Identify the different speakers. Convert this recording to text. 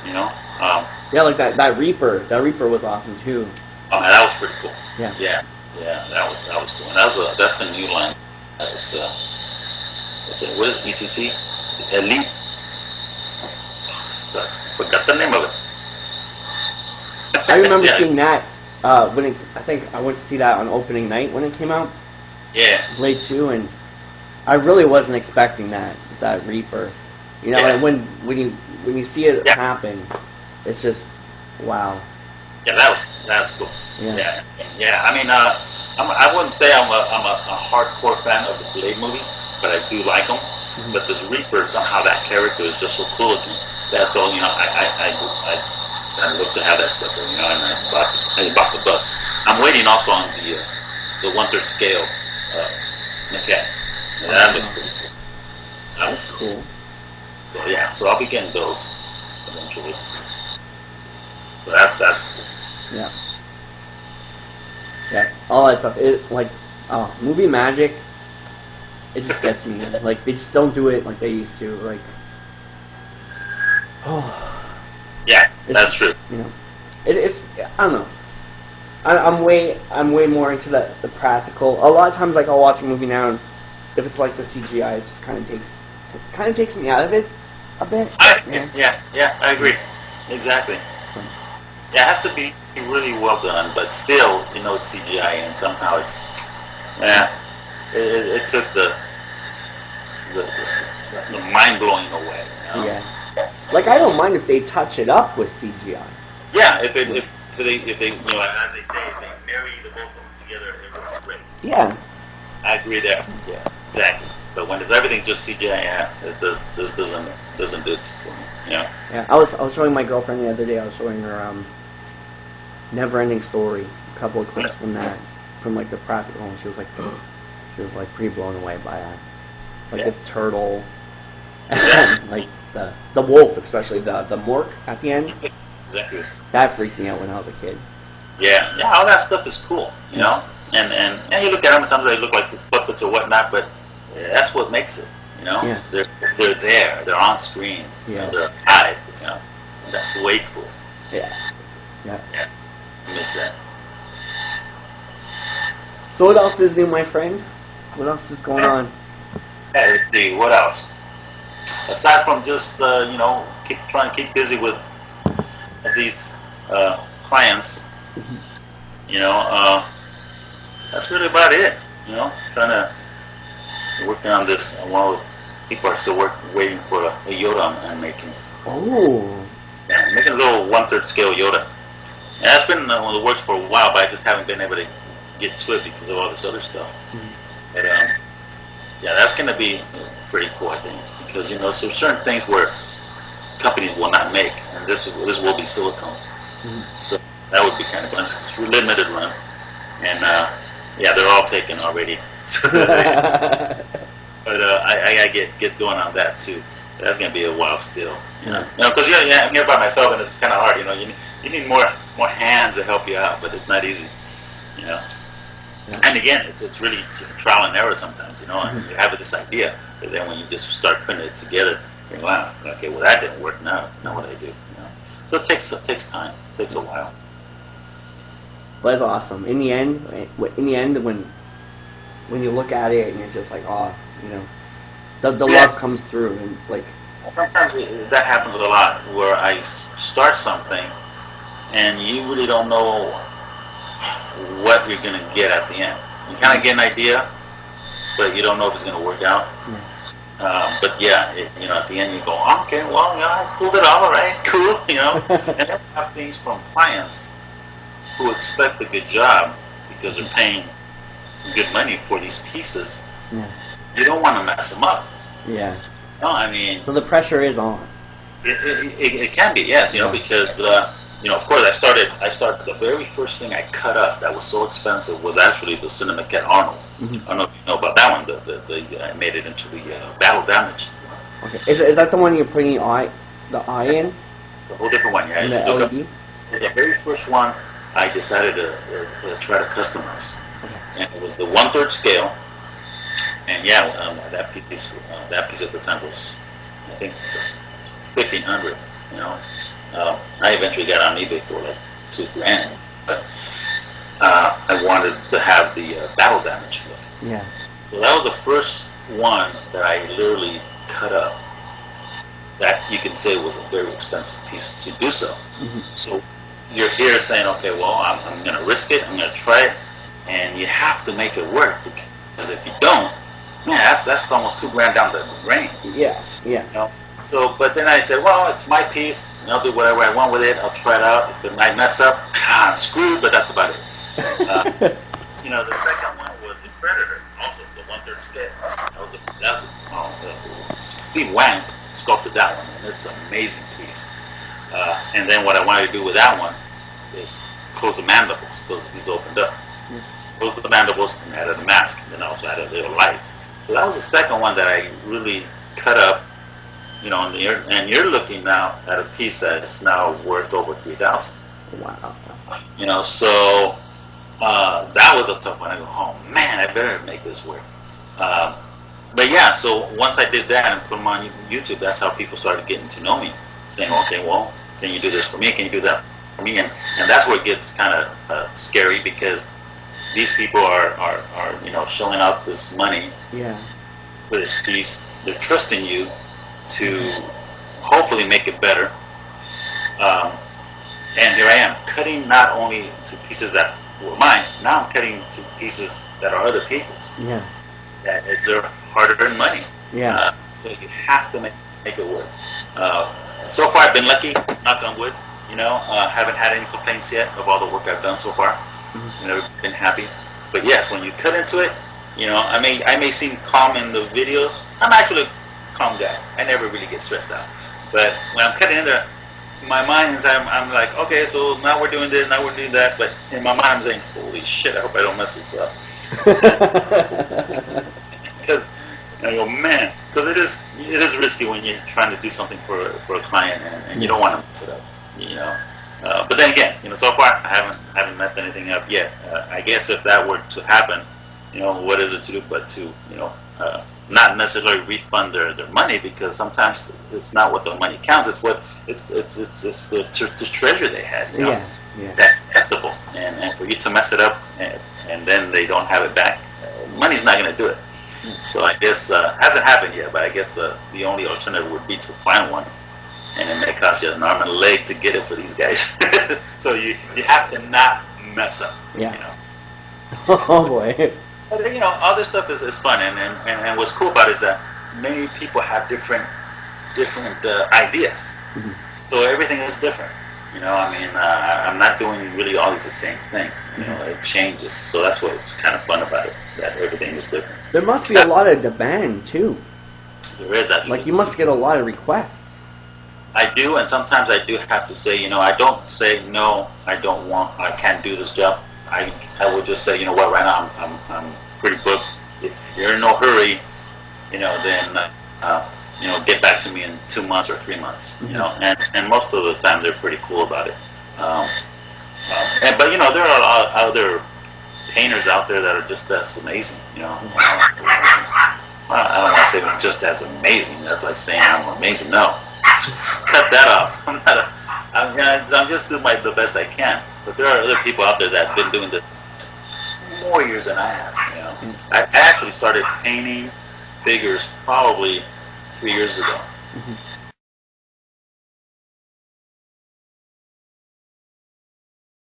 Speaker 1: You know.
Speaker 2: Yeah, like that Reaper. That Reaper was awesome too.
Speaker 1: Oh, that was pretty cool.
Speaker 2: Yeah.
Speaker 1: Yeah. That was cool. And that's a new line. It's what is it, ECC Elite. Forgot the name of it.
Speaker 2: I remember seeing that when I think I went to see that on opening night when it came out.
Speaker 1: Yeah.
Speaker 2: Blade 2, and I really wasn't expecting that Reaper. You know, and when you see it happen, it's just wow.
Speaker 1: Yeah, that was cool. Yeah. I mean, I wouldn't say I'm a hardcore fan of the Blade movies, but I do like them. Mm-hmm. But this Reaper, somehow that character is just so cool looking. That's all. You know, I look to have that sucker. You know, and I bought the bus. I'm waiting also on the 1/3 scale mechanic. That looks pretty cool.
Speaker 2: That's cool.
Speaker 1: So yeah, so I'll be getting those eventually. So that's cool.
Speaker 2: Yeah. Yeah, all that stuff. It movie magic. It just gets me. Like they just don't do it like they used to. Like,
Speaker 1: yeah, that's true.
Speaker 2: You know, it's I don't know. I'm way more into the practical. A lot of times, like I'll watch a movie now, and if it's like the CGI, it just kind of takes me out of it a bit.
Speaker 1: Yeah, I agree. Exactly. Yeah, it has to be really well done, but still, you know, it's CGI, and somehow it's it took the mind blowing away. You know?
Speaker 2: Yeah. Like I don't mind if they touch it up with CGI.
Speaker 1: Yeah, if they you know, as they say, if they marry the both of them together, it looks great.
Speaker 2: Yeah.
Speaker 1: I agree there. Yes, exactly. But when it's everything just CGI, it just doesn't do it for me. Yeah.
Speaker 2: Yeah. I was showing my girlfriend the other day. I was showing her Never Ending Story, a couple of clips from that, from like the practical, and she was like pretty blown away by that. Like the turtle, and like the wolf, especially the mork at the end.
Speaker 1: Exactly.
Speaker 2: That freaked me out when I was a kid.
Speaker 1: Yeah, all that stuff is cool, you know. And you look at them, and sometimes they look like puppets or whatnot, but that's what makes it, you know.
Speaker 2: Yeah.
Speaker 1: They're there, they're on screen,
Speaker 2: yeah.
Speaker 1: They're alive, you know. That's way cool.
Speaker 2: Yeah.
Speaker 1: I miss that.
Speaker 2: So what else is new, my friend? What else is going on?
Speaker 1: Hey, let's see, what else? Aside from just you know, trying to keep busy with these clients, you know, that's really about it. You know, working on this while people are still waiting for a Yoda I'm making.
Speaker 2: Oh.
Speaker 1: Yeah, I'm making a little 1/3 scale Yoda. And that's been on the works for a while, but I just haven't been able to get to it because of all this other stuff. Mm-hmm. But yeah, that's going to be pretty cool, I think, because you know, so certain things where companies will not make, and this will be silicone. Mm-hmm. So that would be kind of fun. It's a limited run, and yeah, they're all taken already. But I get going on that too. That's gonna be a while still, you know. Because I'm here by myself, and it's kind of hard. You know, you need more hands to help you out, but it's not easy, you know. Yeah. And again, it's really trial and error sometimes, you know. And you have this idea, but then when you just start putting it together, you go, wow, okay, well that didn't work. Now what do I do? You know. So it takes time. It takes a while.
Speaker 2: But it's awesome. In the end, when you look at it and you're just like, oh, you know. The love comes through, and like
Speaker 1: sometimes that happens a lot where I start something and you really don't know what you're gonna get at the end. You kind of get an idea, but you don't know if it's gonna work out. But yeah, you know, at the end you go, okay, well, you know, I pulled it off, all right, cool, you know. And then we have things from clients who expect a good job because they're paying good money for these pieces.
Speaker 2: Yeah.
Speaker 1: You don't want to mess them up.
Speaker 2: Yeah.
Speaker 1: No, I mean.
Speaker 2: So the pressure is on.
Speaker 1: It can be, yes, you know, because you know, of course, I started. The very first thing I cut up that was so expensive was actually the Cinemacat Arnold. Mm-hmm. I don't know if you know about that one. I made it into the battle damage.
Speaker 2: Okay. Is that the one you're putting the eye in?
Speaker 1: It's a whole different one. Yeah.
Speaker 2: And the LED.
Speaker 1: The very first one I decided to try to customize, and it was the 1/3 scale. And yeah, that piece at the time was, I think, $1,500. You know, I eventually got on eBay for like $2,000, but I wanted to have the battle damage look.
Speaker 2: Yeah.
Speaker 1: So that was the first one that I literally cut up. That you can say was a very expensive piece to do so.
Speaker 2: Mm-hmm.
Speaker 1: So you're here saying, okay, well, I'm going to risk it, I'm going to try it, and you have to make it work, because if you don't, man, that's almost $2,000 down the drain.
Speaker 2: Yeah, yeah.
Speaker 1: You know? So, but then I said, well, it's my piece, and I'll do whatever I want with it. I'll try it out. If it might mess up, I'm screwed, but that's about it. You know, the second one was the Predator, also the 1/3 scale. That was Steve Wang sculpted that one, and it's an amazing piece. And then what I wanted to do with that one is close the mandibles, because these opened up. Close the mandibles and added a mask, and then also added a little light. So that was the second one that I really cut up, you know, and you're looking now at a piece that is now worth over $3,000.
Speaker 2: Wow.
Speaker 1: You know, so that was a tough one. I go, oh man, I better make this work. But yeah, so once I did that and put them on YouTube, that's how people started getting to know me, saying, okay, well, can you do this for me? Can you do that for me? And that's where it gets kind of scary, because these people are you know, shelling out this money for this piece. They're trusting you to hopefully make it better. And here I am, cutting not only to pieces that were mine, now I'm cutting to pieces that are other people's.
Speaker 2: Yeah.
Speaker 1: That is their hard-earned money.
Speaker 2: Yeah.
Speaker 1: So you have to make it work. So far I've been lucky, knock on wood, you know, haven't had any complaints yet of all the work I've done so far.
Speaker 2: Mm-hmm.
Speaker 1: You know, been happy. But yes, when you cut into it, you know, I may seem calm in the videos. I'm actually a calm guy. I never really get stressed out. But when I'm cutting in there, in my mind, I'm like, okay, so now we're doing this, now we're doing that. But in my mind, I'm saying, holy shit, I hope I don't mess this up. Because I go, man, because it is risky when you're trying to do something for a client, and you don't want to mess it up, you know. But then again, you know, so far I haven't messed anything up yet. I guess if that were to happen, you know, what is it to do but to, you know, not necessarily refund their money, because sometimes it's not what the money counts. It's what it's the treasure they had. You know? That's acceptable, and for you to mess it up and then they don't have it back, money's not going to do it. So I guess hasn't happened yet, but I guess the only alternative would be to find one, and it may cost you an arm and a leg to get it for these guys. So you have to not mess up.
Speaker 2: Yeah.
Speaker 1: You know.
Speaker 2: Oh boy.
Speaker 1: But you know, all this stuff is fun, and what's cool about it is that many people have different ideas.
Speaker 2: Mm-hmm.
Speaker 1: So everything is different. You know, I mean, I'm not doing really always the same thing. You know, it changes. So that's what's kind of fun about it, that everything is different.
Speaker 2: There must be a lot of demand too.
Speaker 1: There is actually.
Speaker 2: Like, you must get a lot of requests.
Speaker 1: I do, and sometimes I do have to say, you know, I don't say no, I can't do this job. I would just say, you know what, right now I'm pretty booked. If you're in no hurry, you know, then you know, get back to me in 2 months or 3 months. You know, and most of the time they're pretty cool about it. But you know, there are other painters out there that are just as amazing. You know, I don't want to say they're just as amazing. That's like saying I'm amazing. No, cut that off. I'm just doing the best I can. But there are other people out there that have been doing this more years than I have. You know, I actually started painting figures probably 3 years ago.